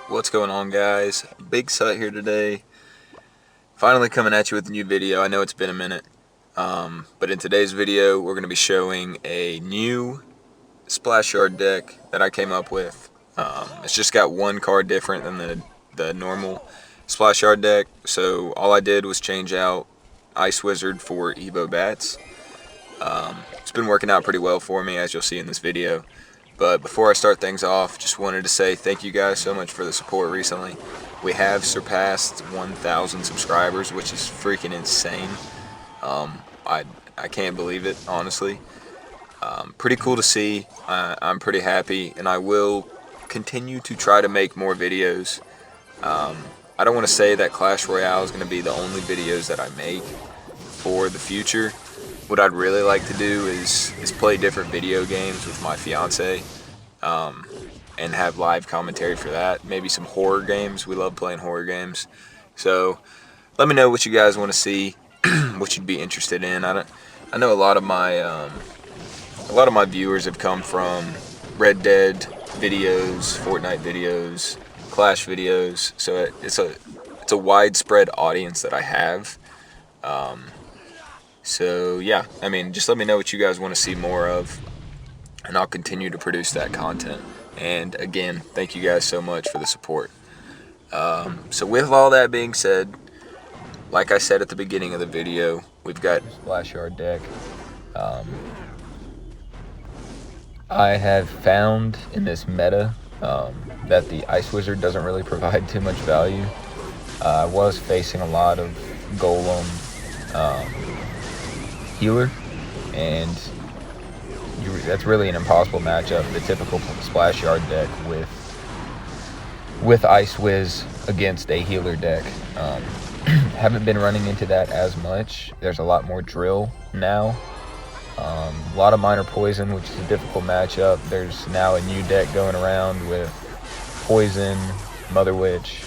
What's going on, guys? Big Sut here today. Finally coming at you with a new video. I know it's been a minute, but in today's video we're going to be showing a new splash yard deck that I came up with. It's just got one card different than the normal splash yard deck, so all I did was change out Ice Wizard for Evo Bats. It's been working out pretty well for me, as you'll see in this video. But before I start things off, just wanted to say thank you guys so much for the support recently. We have surpassed 1,000 subscribers, which is freaking insane. I can't believe it, honestly. Pretty cool to see. I'm pretty happy, and I will continue to try to make more videos. I don't want to say that Clash Royale is going to be the only videos that I make for the future. What I'd really like to do is play different video games with my fiance, and have live commentary for that. Maybe some horror games. We love playing horror games. So let me know what you guys want to see, what you'd be interested in. I know a lot of my viewers have come from Red Dead videos, Fortnite videos, Clash videos. So it's a widespread audience that I have. So yeah, I mean, just let me know what you guys want to see more of, and I'll continue to produce that content. And again, thank you guys so much for the support. So with all that being said, like I said at the beginning of the video, we've got Splash Yard deck. I have found in this meta that the Ice Wizard doesn't really provide too much value. I was facing a lot of Golem healer, and that's really an impossible matchup. The typical Splash Yard deck with Ice Wiz against a healer deck. Haven't been running into that as much. There's a lot more drill now. A lot of minor poison, which is a difficult matchup. There's now a new deck going around with poison, Mother Witch,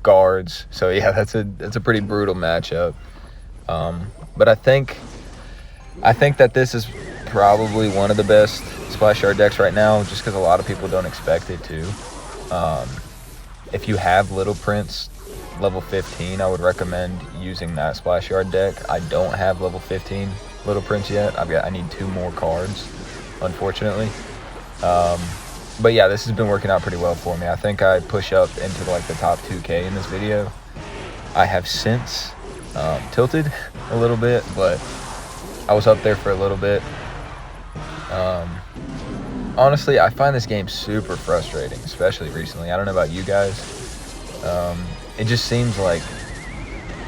guards. So yeah, that's a pretty brutal matchup. But I think that this is probably one of the best Splash Yard decks right now, just because a lot of people don't expect it to. If you have Little Prince level 15, I would recommend using that Splash Yard deck. I don't have level 15 Little Prince yet. I need 2 more cards, unfortunately. But yeah, this has been working out pretty well for me. I think I push up into like the top 2K in this video. I have since tilted a little bit, but I was up there for a little bit. Honestly, I find this game super frustrating, especially recently. I don't know about you guys. It just seems like,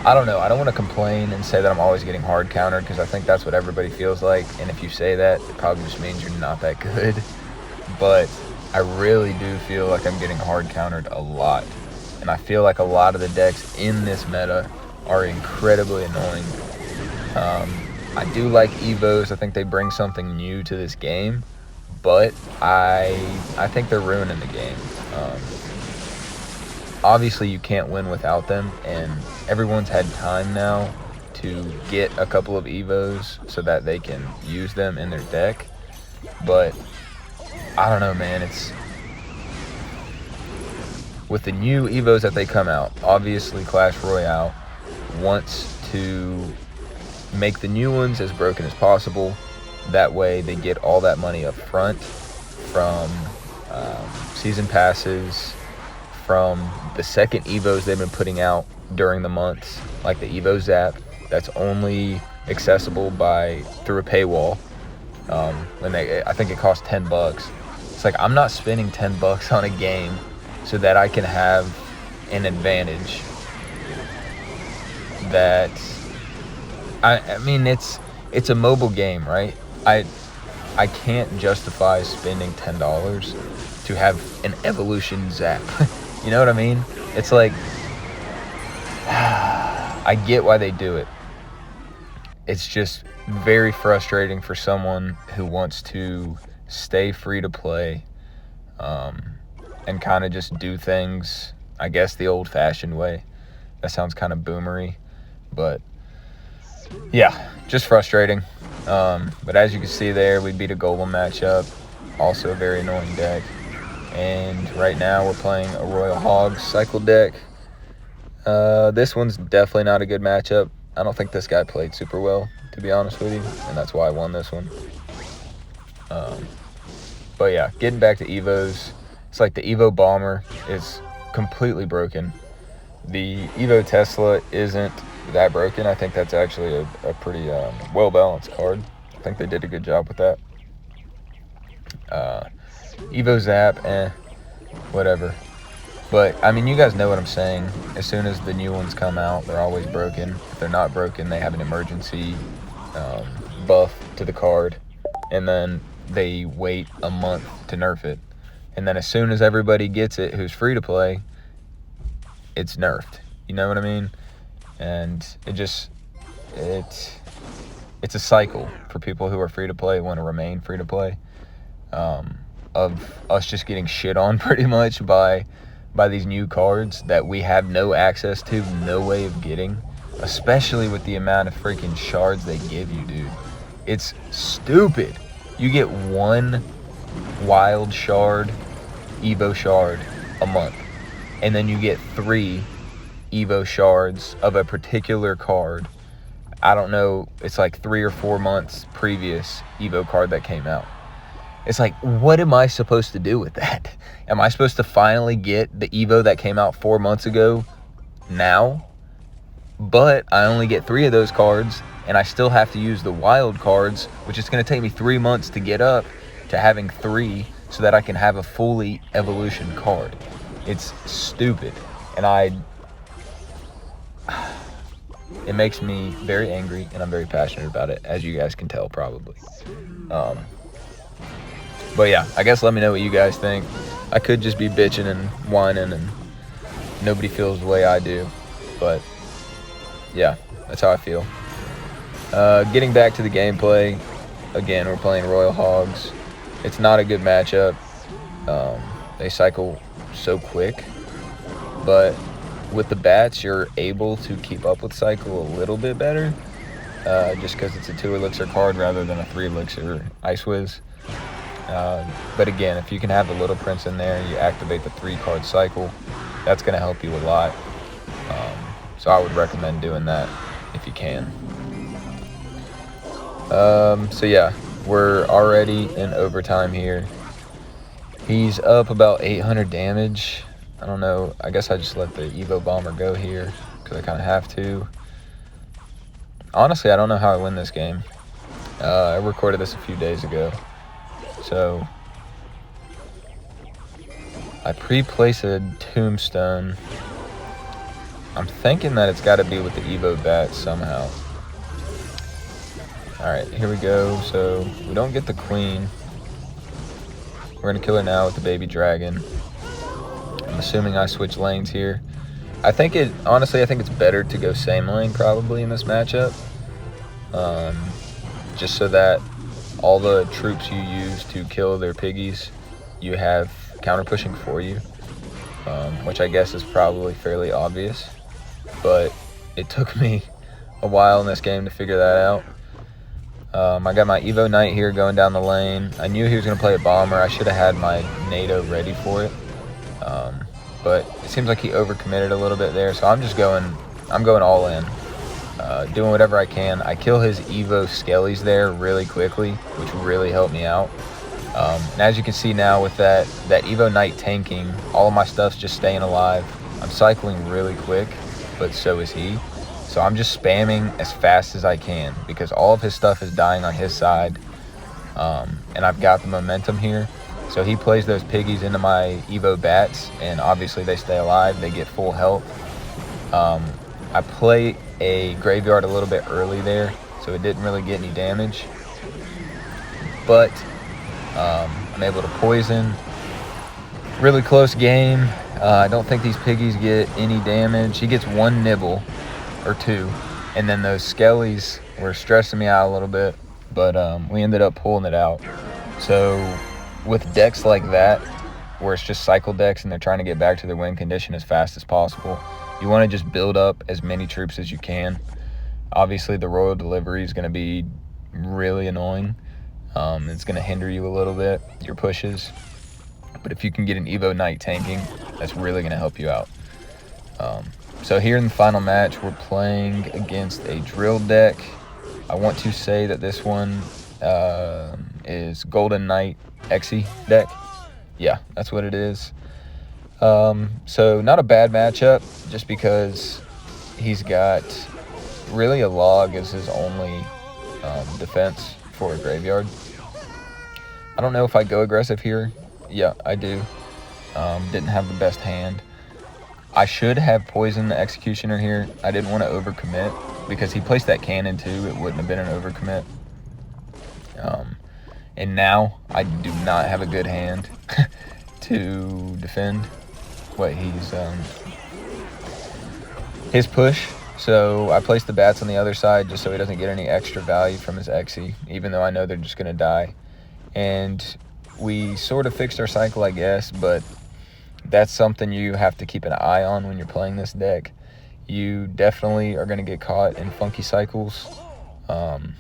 I don't know, I don't want to complain and say that I'm always getting hard countered, because I think that's what everybody feels like, and if you say that, it probably just means you're not that good. But I really do feel like I'm getting hard countered a lot, and I feel like a lot of the decks in this meta are incredibly annoying. I do like Evos. I think they bring something new to this game, but I think they're ruining the game. Obviously, you can't win without them, and everyone's had time now to get a couple of Evos so that they can use them in their deck. But I don't know, man. It's with the new Evos that they come out. Obviously, Clash Royale wants to make the new ones as broken as possible. That way they get all that money up front from season passes, from the second Evos they've been putting out during the months, like the Evo Zap, that's only accessible through a paywall. I think it costs $10. It's like, I'm not spending $10 on a game so that I can have an advantage that I mean, it's a mobile game, right? I can't justify spending $10 to have an evolution zap. You know what I mean? It's like, I get why they do it. It's just very frustrating for someone who wants to stay free to play, and kind of just do things, I guess, the old-fashioned way. That sounds kind of boomery, but yeah, just frustrating. But as you can see there, we beat a Golem matchup, also a very annoying deck. and right now we're playing a Royal Hogs cycle deck. This one's definitely not a good matchup. I don't think this guy played super well, to be honest with you, and that's why I won this one. But yeah, getting back to Evos, it's like the Evo Bomber is completely broken. The Evo Tesla isn't that broken. I think that's actually a pretty well-balanced card. I think they did a good job with that. Evo Zap, whatever. But, I mean, you guys know what I'm saying. As soon as the new ones come out, they're always broken. If they're not broken, they have an emergency buff to the card. And then they wait a month to nerf it. And then as soon as everybody gets it who's free to play, it's nerfed. You know what I mean? And it's a cycle for people who are free to play, want to remain free to play, of us just getting shit on pretty much by these new cards that we have no access to, no way of getting, especially with the amount of freaking shards they give you, dude. It's stupid. You get one wild shard, Evo shard a month, and then you get 3 Evo shards of a particular card. I don't know, it's like 3 or 4 months previous Evo card that came out. It's like, what am I supposed to do with that? Am I supposed to finally get the Evo that came out 4 months ago now? But I only get 3 of those cards, and I still have to use the wild cards, which is going to take me 3 months to get up to having 3 so that I can have a fully evolution card. It's stupid. And it makes me very angry, and I'm very passionate about it, as you guys can tell probably. But yeah, I guess let me know what you guys think. I could just be bitching and whining and nobody feels the way I do. But yeah, that's how I feel. Getting back to the gameplay, again, we're playing Royal Hogs. It's not a good matchup. They cycle so quick. But with the bats, you're able to keep up with cycle a little bit better. Just because it's a 2 elixir card rather than a 3 elixir Ice Whiz. But again, if you can have the Little Prince in there, you activate the 3 card cycle, that's going to help you a lot. So I would recommend doing that if you can. So yeah, we're already in overtime here. He's up about 800 damage. I don't know, I guess I just let the Evo Bomber go here because I kind of have to. Honestly, I don't know how I win this game. I recorded this a few days ago. So I pre-placed a Tombstone. I'm thinking that it's got to be with the Evo Bat somehow. Alright, here we go. So we don't get the Queen. We're going to kill her now with the Baby Dragon. I'm assuming I switch lanes here. Honestly, I think it's better to go same lane probably in this matchup. Just so that all the troops you use to kill their piggies, you have counter pushing for you, which I guess is probably fairly obvious, but it took me a while in this game to figure that out. I got my Evo Knight here going down the lane. I knew he was going to play a bomber. I should have had my NATO ready for it, but it seems like he overcommitted a little bit there, so I'm going all in. Doing whatever I can. I kill his Evo Skellies there really quickly, which really helped me out. And as you can see now with that Evo Knight tanking, all of my stuff's just staying alive. I'm cycling really quick, but so is he. So I'm just spamming as fast as I can because all of his stuff is dying on his side. And I've got the momentum here. So he plays those piggies into my Evo Bats, and obviously they stay alive. They get full health. I play a graveyard a little bit early there, so it didn't really get any damage. But I'm able to poison. Really close game. I don't think these piggies get any damage. He gets 1 nibble or 2, and then those Skellies were stressing me out a little bit, but we ended up pulling it out. So with decks like that, where it's just cycle decks and they're trying to get back to their win condition as fast as possible, you want to just build up as many troops as you can. Obviously, the Royal Delivery is going to be really annoying. It's going to hinder you a little bit, your pushes. But if you can get an Evo Knight tanking, that's really going to help you out. So here in the final match, we're playing against a drill deck. I want to say that this one is Golden Knight Xe deck. Yeah, that's what it is. So not a bad matchup, just because he's got really a log as his only defense for a graveyard. I don't know if I go aggressive here. Yeah, I do. Didn't have the best hand. I should have poisoned the Executioner here. I didn't want to overcommit because he placed that cannon too. It wouldn't have been an overcommit. And now I do not have a good hand to defend what he's his push. So I placed the bats on the other side just so he doesn't get any extra value from his Xe, even though I know they're just going to die. And we sort of fixed our cycle, I guess, but that's something you have to keep an eye on when you're playing this deck. You definitely are going to get caught in funky cycles, and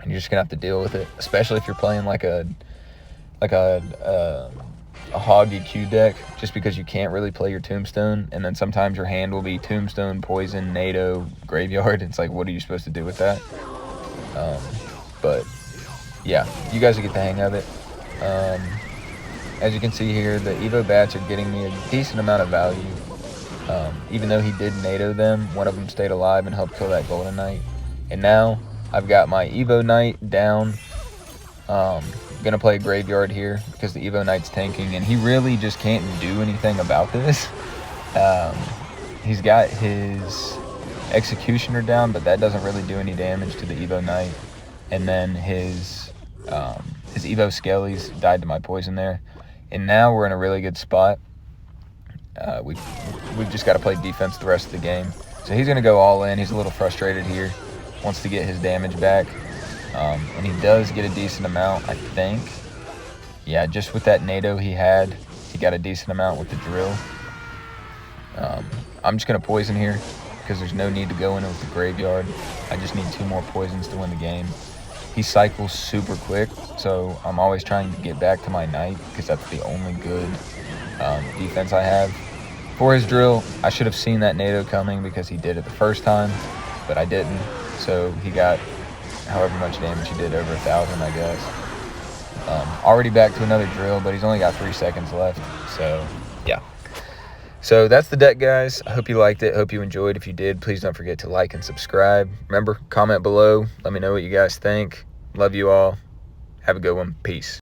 you're just going to have to deal with it, especially if you're playing like a hog EQ deck, just because you can't really play your Tombstone, and then sometimes your hand will be Tombstone, Poison, NATO, Graveyard. It's like, what are you supposed to do with that? But yeah, you guys will get the hang of it. As you can see here, the Evo bats are getting me a decent amount of value. Even though he did NATO them, one of them stayed alive and helped kill that Golden Knight. And now I've got my Evo Knight down. Gonna play a graveyard here because the Evo Knight's tanking, and he really just can't do anything about this. He's got his Executioner down, but that doesn't really do any damage to the Evo Knight. And then his Evo Skellies died to my poison there. And now we're in a really good spot. We've just got to play defense the rest of the game. So he's going to go all in. He's a little frustrated here. Wants to get his damage back. And he does get a decent amount, I think. Yeah, just with that NATO he had, he got a decent amount with the drill. I'm just going to poison here because there's no need to go in with the graveyard. I just need 2 more poisons to win the game. He cycles super quick, so I'm always trying to get back to my Knight because that's the only good defense I have. For his drill, I should have seen that NATO coming because he did it the first time, but I didn't. So he got however much damage he did, over 1,000, I guess. Already back to another drill, but he's only got 3 seconds left. So yeah. So that's the deck, guys. I hope you liked it. Hope you enjoyed. If you did, please don't forget to like and subscribe. Remember, comment below. Let me know what you guys think. Love you all. Have a good one. Peace.